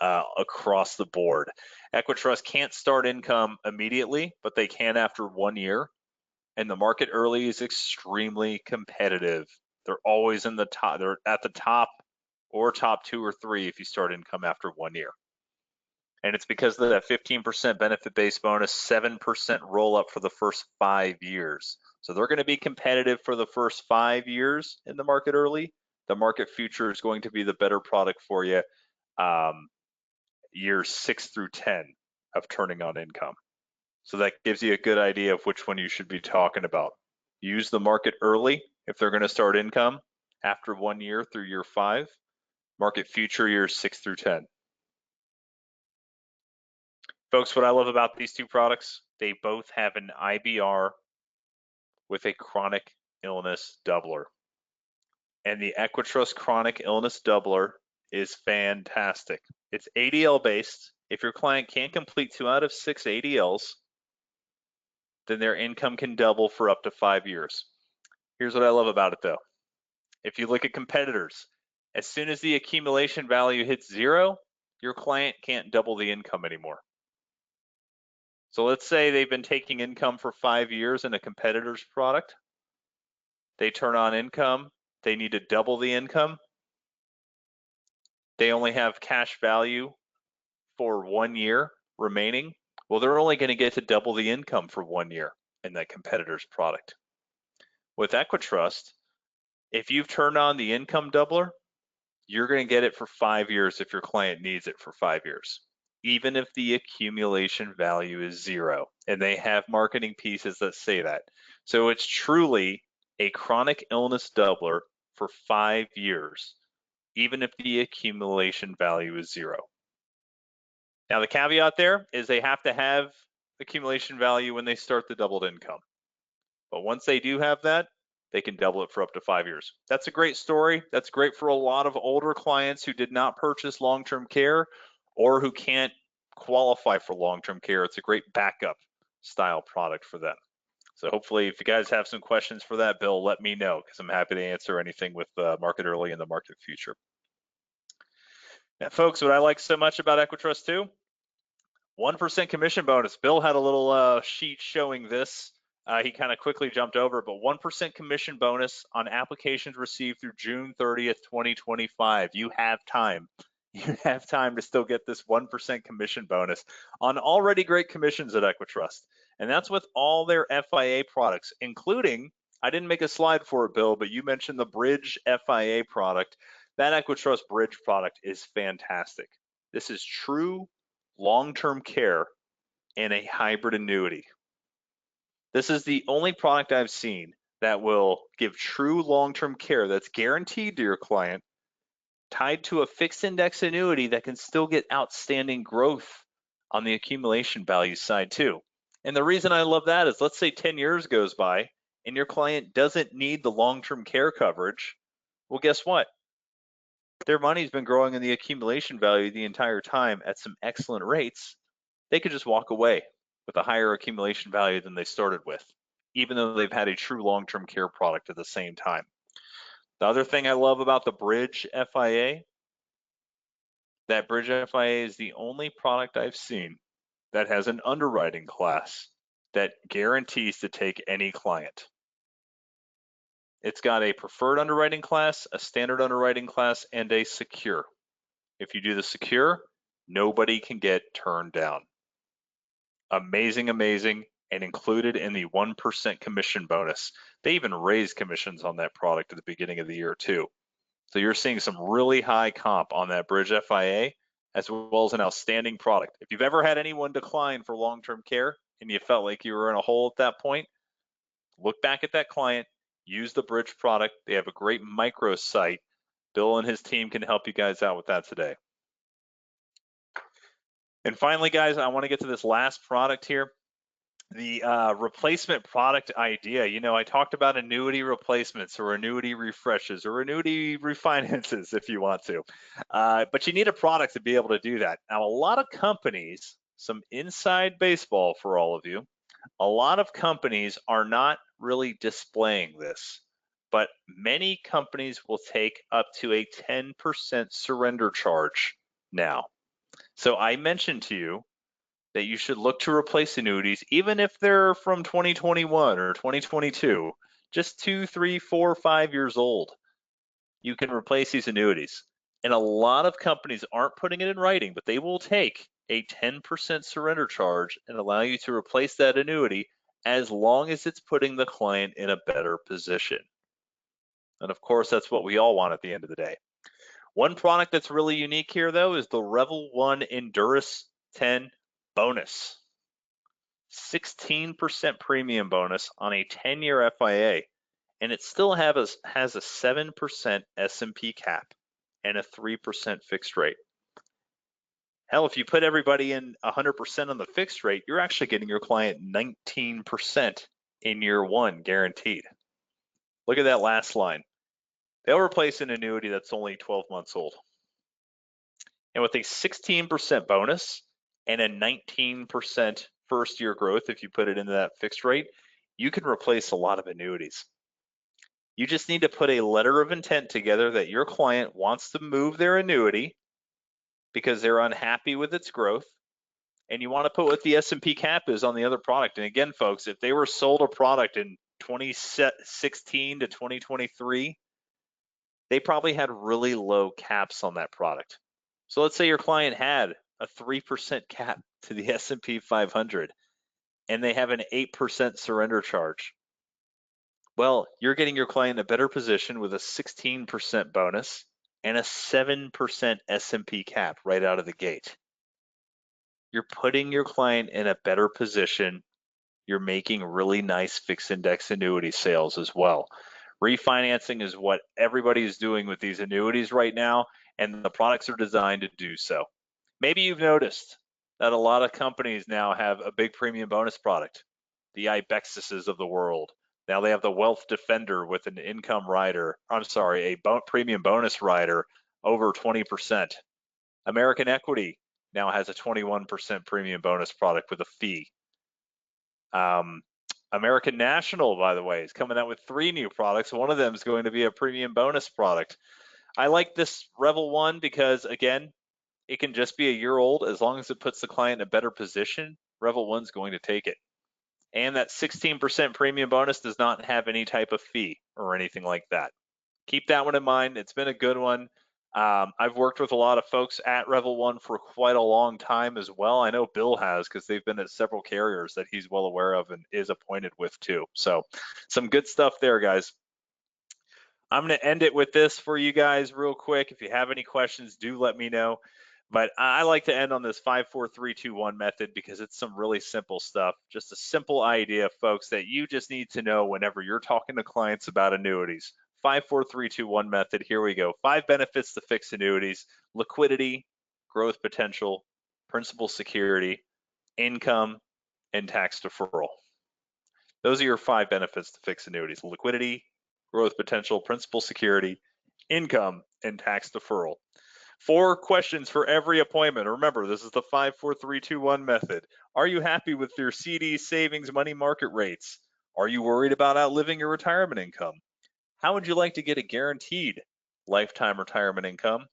across the board. Equitrust can't start income immediately, but they can after 1 year. And the market early is extremely competitive. They're always in the top. They're at the top or top 2 or 3 if you start income after 1 year. And it's because of that 15% benefit-based bonus, 7% roll-up for the first 5 years. So they're going to be competitive for the first 5 years in the market early. The market future is going to be the better product for you years 6 through 10 of turning on income. So that gives you a good idea of which one you should be talking about. Use the market early if they're going to start income after 1 year through year 5. Market future years 6 through 10. Folks, what I love about these two products, they both have an IBR with a chronic illness doubler. And the Equitrust chronic illness doubler is fantastic. It's ADL based. If your client can't complete 2 out of 6 ADLs, then their income can double for up to 5 years. Here's what I love about it though. If you look at competitors, as soon as the accumulation value hits 0, your client can't double the income anymore. So let's say they've been taking income for 5 years in a competitor's product. They turn on income. They need to double the income. They only have cash value for 1 year remaining. Well, they're only going to get to double the income for 1 year in that competitor's product. With Equitrust, if you've turned on the income doubler, you're going to get it for 5 years if your client needs it for 5 years, even if the accumulation value is 0. And they have marketing pieces that say that. So it's truly a chronic illness doubler for 5 years, even if the accumulation value is 0. Now, the caveat there is they have to have accumulation value when they start the doubled income. But once they do have that, they can double it for up to 5 years. That's a great story. That's great for a lot of older clients who did not purchase long-term care or who can't qualify for long-term care, it's a great backup style product for them. So hopefully, if you guys have some questions for that, Bill, let me know, because I'm happy to answer anything with the market early and the market future. Now, folks, what I like so much about Equitrust 2, 1% commission bonus. Bill had a little sheet showing this. He kind of quickly jumped over, but 1% commission bonus on applications received through June 30th, 2025. You have time. You have time to still get this 1% commission bonus on already great commissions at Equitrust. And that's with all their FIA products, including, I didn't make a slide for it, Bill, but you mentioned the Bridge FIA product. That Equitrust Bridge product is fantastic. This is true long-term care in a hybrid annuity. This is the only product I've seen that will give true long-term care that's guaranteed to your client, tied to a fixed index annuity that can still get outstanding growth on the accumulation value side too. And the reason I love that is, let's say 10 years goes by and your client doesn't need the long-term care coverage. Well, guess what? Their money's been growing in the accumulation value the entire time at some excellent rates. They could just walk away with a higher accumulation value than they started with, even though they've had a true long-term care product at the same time. The other thing I love about the Bridge FIA, that Bridge FIA is the only product I've seen that has an underwriting class that guarantees to take any client. It's got a preferred underwriting class, a standard underwriting class, and a secure. If you do the secure, nobody can get turned down. Amazing, amazing, and included in the 1% commission bonus. They even raised commissions on that product at the beginning of the year too. So you're seeing some really high comp on that Bridge FIA, as well as an outstanding product. If you've ever had anyone decline for long-term care and you felt like you were in a hole at that point, look back at that client, use the Bridge product. They have a great micro site. Bill and his team can help you guys out with that today. And finally, guys, I want to get to this last product here, the replacement product idea. You know, I talked about annuity replacements or annuity refreshes or annuity refinances if you want to, but you need a product to be able to do that. Now, a lot of companies, some inside baseball for all of you, a lot of companies are not really displaying this, but many companies will take up to a 10% surrender charge now. So I mentioned to you that you should look to replace annuities, even if they're from 2021 or 2022, just 2, 3, 4, 5 years old. You can replace these annuities. And a lot of companies aren't putting it in writing, but they will take a 10% surrender charge and allow you to replace that annuity as long as it's putting the client in a better position. And of course, that's what we all want at the end of the day. One product that's really unique here, though, is the Revel 1 Endurus 10 bonus. 16% premium bonus on a 10-year FIA, and it still has a 7% S&P cap and a 3% fixed rate. Hell, if you put everybody in 100% on the fixed rate, you're actually getting your client 19% in year one guaranteed. Look at that last line. They'll replace an annuity that's only 12 months old. And with a 16% bonus and a 19% first year growth, if you put it into that fixed rate, you can replace a lot of annuities. You just need to put a letter of intent together that your client wants to move their annuity because they're unhappy with its growth, and you want to put what the S&P cap is on the other product. And again, folks, if they were sold a product in 2016 to 2023, they probably had really low caps on that product. So let's say your client had a 3% cap to the S&P 500 and they have an 8% surrender charge. Well, you're getting your client in a better position with a 16% bonus and a 7% S&P cap right out of the gate. You're putting your client in a better position. You're making really nice fixed index annuity sales as well. Refinancing is what everybody is doing with these annuities right now, and the products are designed to do so. Maybe you've noticed that a lot of companies now have a big premium bonus product, the Ibexuses of the world. Now they have the Wealth Defender with an income rider, a premium bonus rider over 20%. American Equity now has a 21% premium bonus product with a fee. American National, by the way, is coming out with 3 new products. One of them is going to be a premium bonus product. I like this Revel one because, again, it can just be a year old. As long as it puts the client in a better position, Revel one's going to take it. And that 16% premium bonus does not have any type of fee or anything like that. Keep that one in mind. It's been a good one. I've worked with a lot of folks at Revel One for quite a long time as well. I know Bill has, because they've been at several carriers that he's well aware of and is appointed with too. So some good stuff there, guys. I'm going to end it with this for you guys real quick. If you have any questions, do let me know. But I like to end on this 5, 4, 3, 2, 1 method because it's some really simple stuff. Just a simple idea, folks, that you just need to know whenever you're talking to clients about annuities. 5, 4, 3, 2, 1 method. Here we go. 5 benefits to fixed annuities: liquidity, growth potential, principal security, income, and tax deferral. Those are your 5 benefits to fixed annuities: liquidity, growth potential, principal security, income, and tax deferral. 4 questions for every appointment. Remember, this is the 5, 4, 3, 2, 1 method. Are you happy with your CD, savings, money market rates? Are you worried about outliving your retirement income? How would you like to get a guaranteed lifetime retirement income?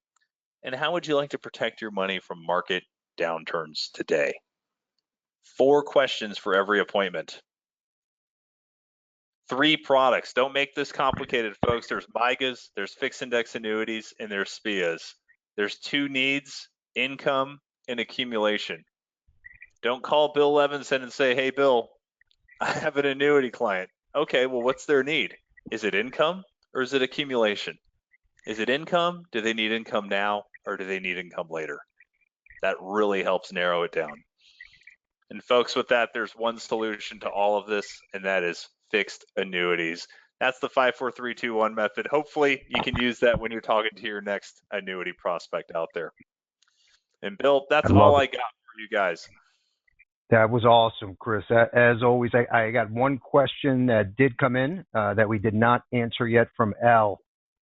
And how would you like to protect your money from market downturns today? 4 questions for every appointment. 3 products. Don't make this complicated, folks. There's MIGAs, there's fixed index annuities, and there's SPIAs. There's 2 needs: income and accumulation. Don't call Bill Levinson and say, hey, Bill, I have an annuity client. Okay, well, what's their need? Is it income or is it accumulation? Is it income? Do they need income now or do they need income later? That really helps narrow it down. And folks, with that, there's one solution to all of this, and that is fixed annuities. That's the 5, 4, 3, 2, 1 method. Hopefully you can use that when you're talking to your next annuity prospect out there. And Bill, that's all I got for you guys. That was awesome, Chris. As always, I got one question that did come in that we did not answer yet from Al,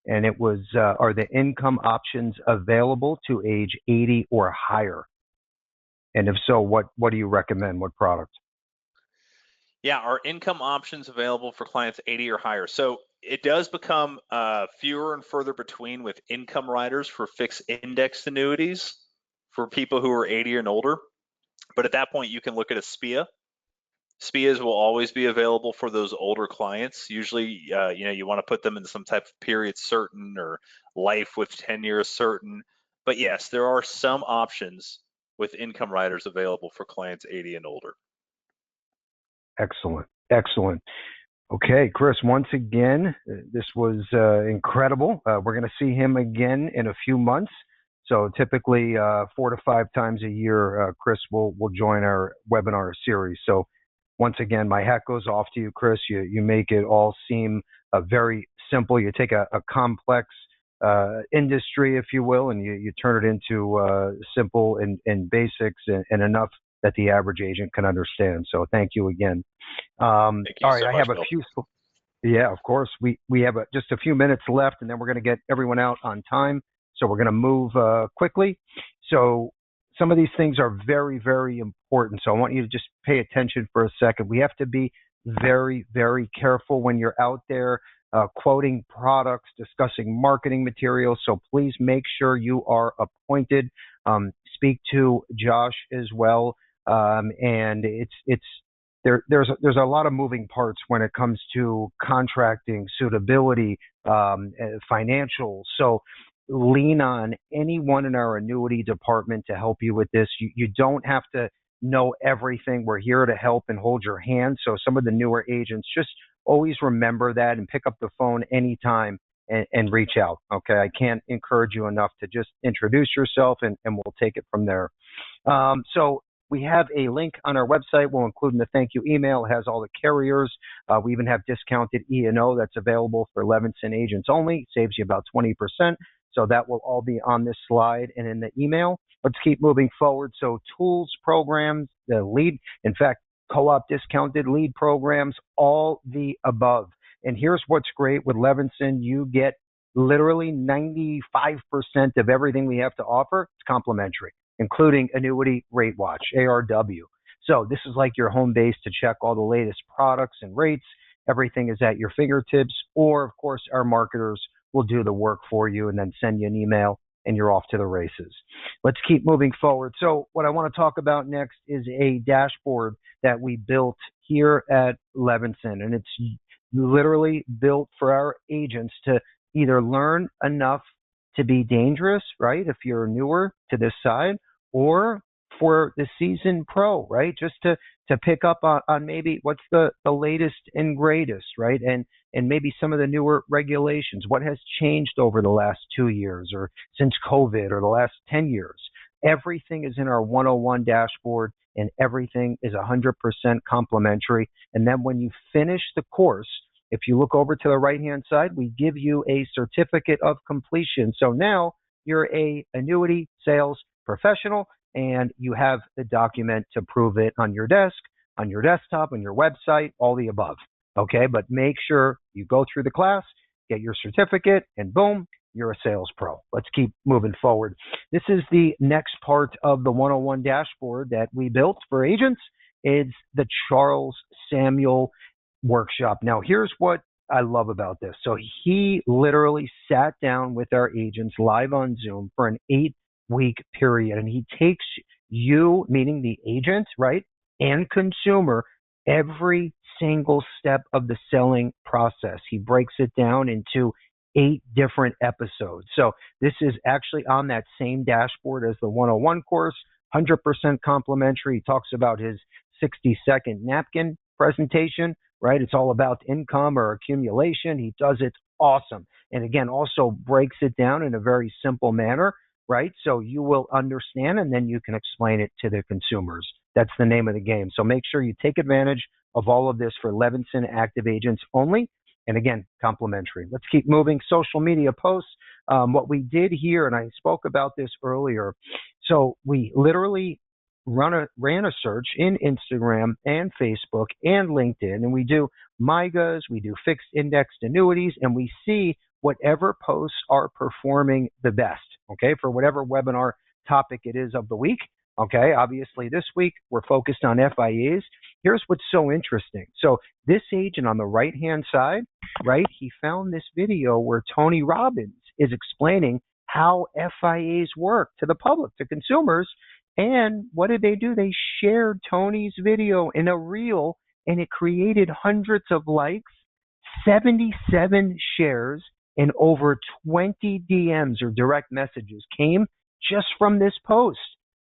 and it was, are the income options available to age 80 or higher? And if so, what do you recommend? What product? Yeah, are income options available for clients 80 or higher? So it does become fewer and further between with income riders for fixed index annuities for people who are 80 and older. But at that point, you can look at a SPIA. SPIAs will always be available for those older clients. Usually, you want to put them in some type of period certain or life with 10 years certain. But yes, there are some options with income riders available for clients 80 and older. Excellent. Excellent. Okay, Chris, once again, this was incredible. We're going to see him again in a few months. So typically 4 to 5 times a year, Chris will join our webinar series. So once again, my hat goes off to you, Chris. You make it all seem very simple. You take a complex industry, if you will, and you turn it into simple and basics and enough that the average agent can understand. So thank you again. Thank you all right, so I much, have a Bill. few. Yeah, of course. We have just a few minutes left, and then we're going to get everyone out on time. So we're going to move quickly. So some of these things are very, very important. So I want you to just pay attention for a second. We have to be very, very careful when you're out there quoting products, discussing marketing materials. So please make sure you are appointed. Speak to Josh as well. And there's a lot of moving parts when it comes to contracting, suitability, financial. So lean on anyone in our annuity department to help you with this. You don't have to know everything. We're here to help and hold your hand. So some of the newer agents, just always remember that and pick up the phone anytime and reach out. Okay. I can't encourage you enough to just introduce yourself and we'll take it from there. So we have a link on our website. We'll include in the thank you email. It has all the carriers. We even have discounted E&O that's available for Levinson agents only. Saves you about 20%. So that will all be on this slide and in the email. Let's keep moving forward. So tools, programs, the lead, in fact, co-op discounted lead programs, all the above. And here's what's great with Levinson. You get literally 95% of everything we have to offer. It's complimentary. including Annuity Rate Watch, ARW. So this is like your home base to check all the latest products and rates. Everything is at your fingertips, or of course, our marketers will do the work for you and then send you an email and you're off to the races. Let's keep moving forward. So what I want to talk about next is a dashboard that we built here at Levinson, and it's literally built for our agents to either learn enough to be dangerous, right? If you're newer to this side, or for the seasoned pro, right? Just to pick up on maybe what's the latest and greatest, right? And maybe some of the newer regulations. What has changed over the last 2 years or since COVID or the last 10 years? Everything is in our 101 dashboard and everything is 100% complimentary. And then when you finish the course, if you look over to the right-hand side, we give you a certificate of completion. So now you're a annuity sales professional and you have the document to prove it on your desk, on your desktop, on your website, all the above. Okay, but make sure you go through the class, get your certificate, and boom, you're a sales pro. Let's keep moving forward. This is the next part of the 101 dashboard that we built for agents. It's the Charles Samuel workshop. Now, here's what I love about this. So he literally sat down with our agents live on Zoom for an 8-week period, and he takes you, meaning the agent, right, and consumer, every single step of the selling process. He breaks it down into 8 different episodes. So this is actually on that same dashboard as the 101 course, 100% complimentary. He talks about his 60-second napkin presentation, right? It's all about income or accumulation. He does it awesome. And again, also breaks it down in a very simple manner, right? So you will understand and then you can explain it to the consumers. That's the name of the game. So make sure you take advantage of all of this for Levinson active agents only. And again, complimentary. Let's keep moving. Social media posts. What we did here, and I spoke about this earlier. So we literally ran a search in Instagram and Facebook and LinkedIn, and we do MIGAs, we do fixed indexed annuities, and we see whatever posts are performing the best, okay, for whatever webinar topic it is of the week. Okay, obviously this week we're focused on FIAs. Here's what's so interesting. So this agent on the right-hand side, right, he found this video where Tony Robbins is explaining how FIAs work to the public, to consumers. And what did they do? They shared Tony's video in a reel, and it created hundreds of likes, 77 shares, and over 20 DMs or direct messages came just from this post.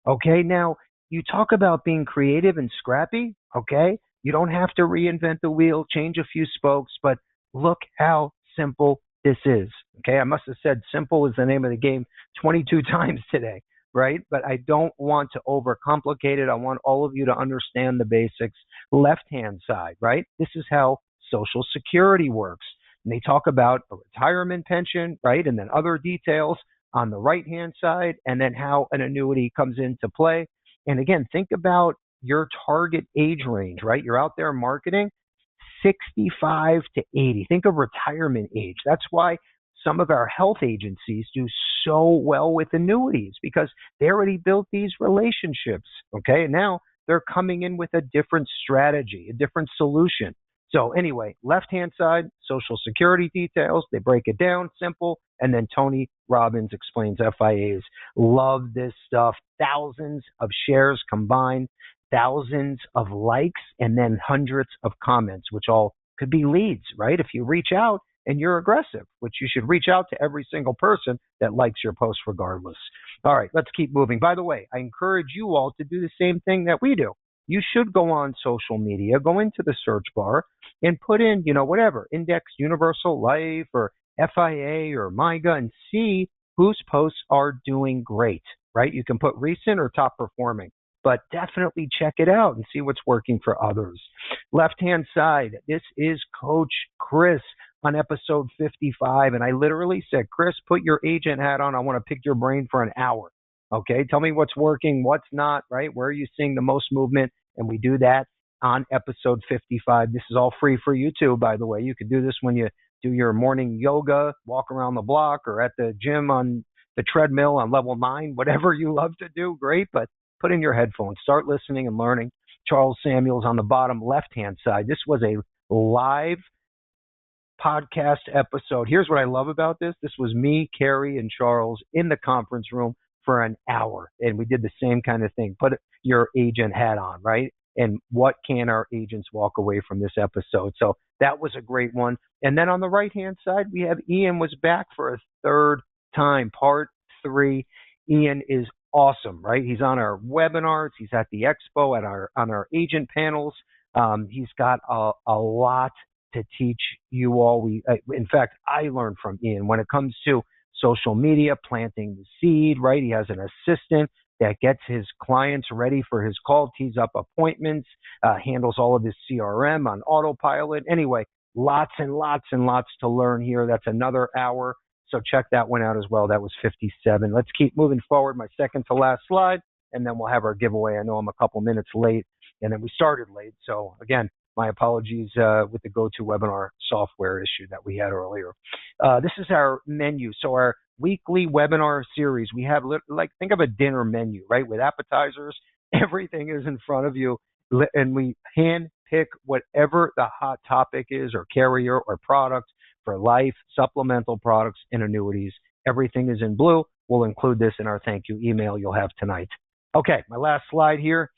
Okay, now you talk about being creative and scrappy. Okay, you don't have to reinvent the wheel, change a few spokes, but look how simple this is. Okay, I must have said simple is the name of the game 22 times today, right? But I don't want to overcomplicate it. I want all of you to understand the basics. Left-hand side, right? This is how Social Security works. And they talk about a retirement pension, right? And then other details on the right-hand side, and then how an annuity comes into play. And again, think about your target age range, right? You're out there marketing 65 to 80. Think of retirement age. That's why some of our health agencies do so well with annuities, because they already built these relationships, okay? And now they're coming in with a different strategy, a different solution. So anyway, left-hand side, Social Security details. They break it down, simple. And then Tony Robbins explains FIAs. Love this stuff. Thousands of shares combined, thousands of likes, and then hundreds of comments, which all could be leads, right? If you reach out and you're aggressive, which you should reach out to every single person that likes your post regardless. All right, let's keep moving. By the way, I encourage you all to do the same thing that we do. You should go on social media, go into the search bar and put in, whatever, indexed universal life or FIA or MIGA, and see whose posts are doing great, right? You can put recent or top performing, but definitely check it out and see what's working for others. Left-hand side, this is Coach Chris on episode 55. And I literally said, Chris, put your agent hat on. I want to pick your brain for an hour. Okay, tell me what's working, what's not, right? Where are you seeing the most movement? And we do that on episode 55. This is all free for you too, by the way. You can do this when you do your morning yoga, walk around the block, or at the gym on the treadmill on level 9, whatever you love to do, great, but put in your headphones, start listening and learning. Charles Samuels on the bottom left-hand side. This was a live podcast episode. Here's what I love about this. This was me, Carrie, and Charles in the conference room for an hour, and we did the same kind of thing. Put your agent hat on, right? And what can our agents walk away from this episode? So that was a great one. And then on the right-hand side, we have Ian was back for a third time, part 3. Ian is awesome, right? He's on our webinars. He's at the expo, on our agent panels. He's got a lot to teach you all. In fact, I learned from Ian when it comes to social media, planting the seed, right? He has an assistant that gets his clients ready for his call, tees up appointments, handles all of his CRM on autopilot. Anyway, lots and lots and lots to learn here. That's another hour. So check that one out as well. That was 57. Let's keep moving forward. My second to last slide, and then we'll have our giveaway. I know I'm a couple minutes late, and then we started late. So again, my apologies with the GoToWebinar software issue that we had earlier. This is our menu. So our weekly webinar series, we have think of a dinner menu, right? With appetizers, everything is in front of you, and we hand pick whatever the hot topic is, or carrier, or product for life, supplemental products, and annuities. Everything is in blue. We'll include this in our thank you email you'll have tonight. Okay, my last slide here,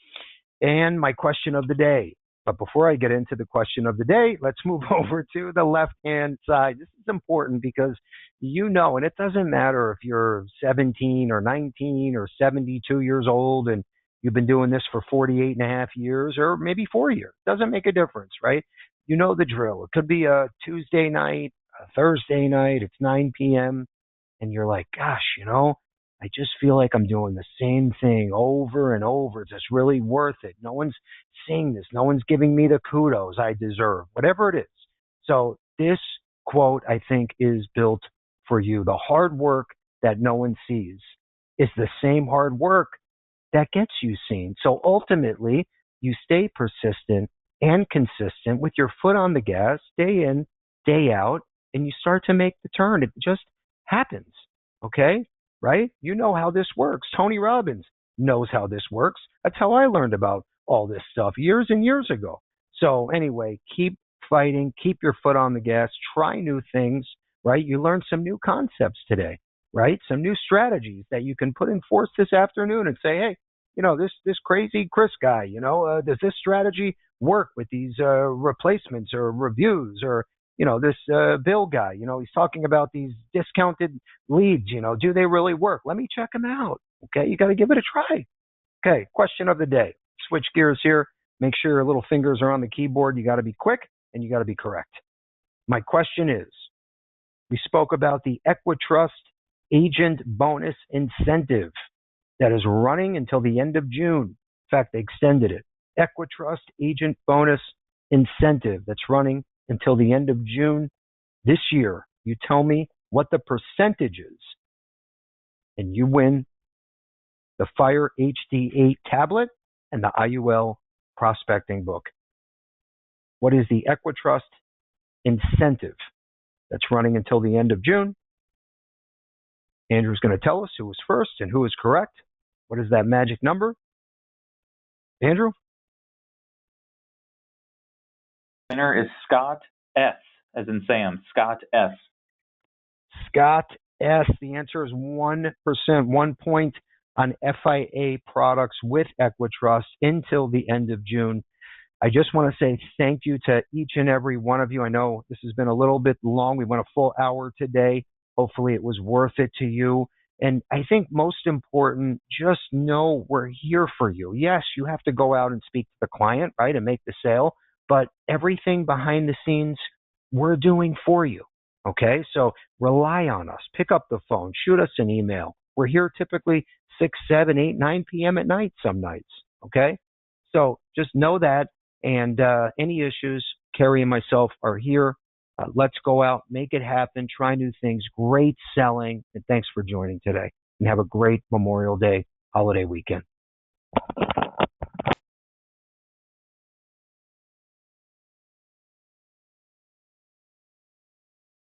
and my question of the day. But before I get into the question of the day, let's move over to the left-hand side. This is important because and it doesn't matter if you're 17 or 19 or 72 years old and you've been doing this for 48 and a half years or maybe 4 years. Doesn't make a difference, right? You know the drill. It could be a Tuesday night, a Thursday night, it's 9 p.m., and you're like, gosh, I just feel like I'm doing the same thing over and over. Is this really worth it? No one's seeing this. No one's giving me the kudos I deserve, whatever it is. So this quote, I think, is built for you. The hard work that no one sees is the same hard work that gets you seen. So ultimately, you stay persistent and consistent with your foot on the gas, day in, day out, and you start to make the turn. It just happens, okay? Right? You know how this works. Tony Robbins knows how this works. That's how I learned about all this stuff years and years ago. So anyway, keep fighting, keep your foot on the gas, try new things, right? You learned some new concepts today, right? Some new strategies that you can put in force this afternoon and say, hey, this crazy Chris guy, does this strategy work with these replacements or reviews, or this Bill guy, he's talking about these discounted leads, do they really work? Let me check them out. Okay, you got to give it a try. Okay, question of the day. Switch gears here. Make sure your little fingers are on the keyboard. You got to be quick and you got to be correct. My question is, we spoke about the Equitrust Agent Bonus Incentive that is running until the end of June. In fact, they extended it. Equitrust Agent Bonus Incentive that's running until the end of June this year. You tell me what the percentage is, and you win the Fire HD8 tablet and the IUL prospecting book. What is the Equitrust incentive that's running until the end of June? Andrew's going to tell us who was first and who is correct. What is that magic number? Andrew? Winner is Scott S., as in Sam, Scott S. Scott S. The answer is 1%, 1 point on FIA products with Equitrust until the end of June. I just want to say thank you to each and every one of you. I know this has been a little bit long. We went a full hour today. Hopefully it was worth it to you. And I think most important, just know we're here for you. Yes, you have to go out and speak to the client, right, and make the sale. But everything behind the scenes, we're doing for you. Okay, so rely on us. Pick up the phone. Shoot us an email. We're here typically 6, 7, 8, 9 p.m. at night some nights. Okay, so just know that. And any issues, Carrie and myself are here. Let's go out, make it happen, try new things. Great selling. And thanks for joining today. And have a great Memorial Day holiday weekend.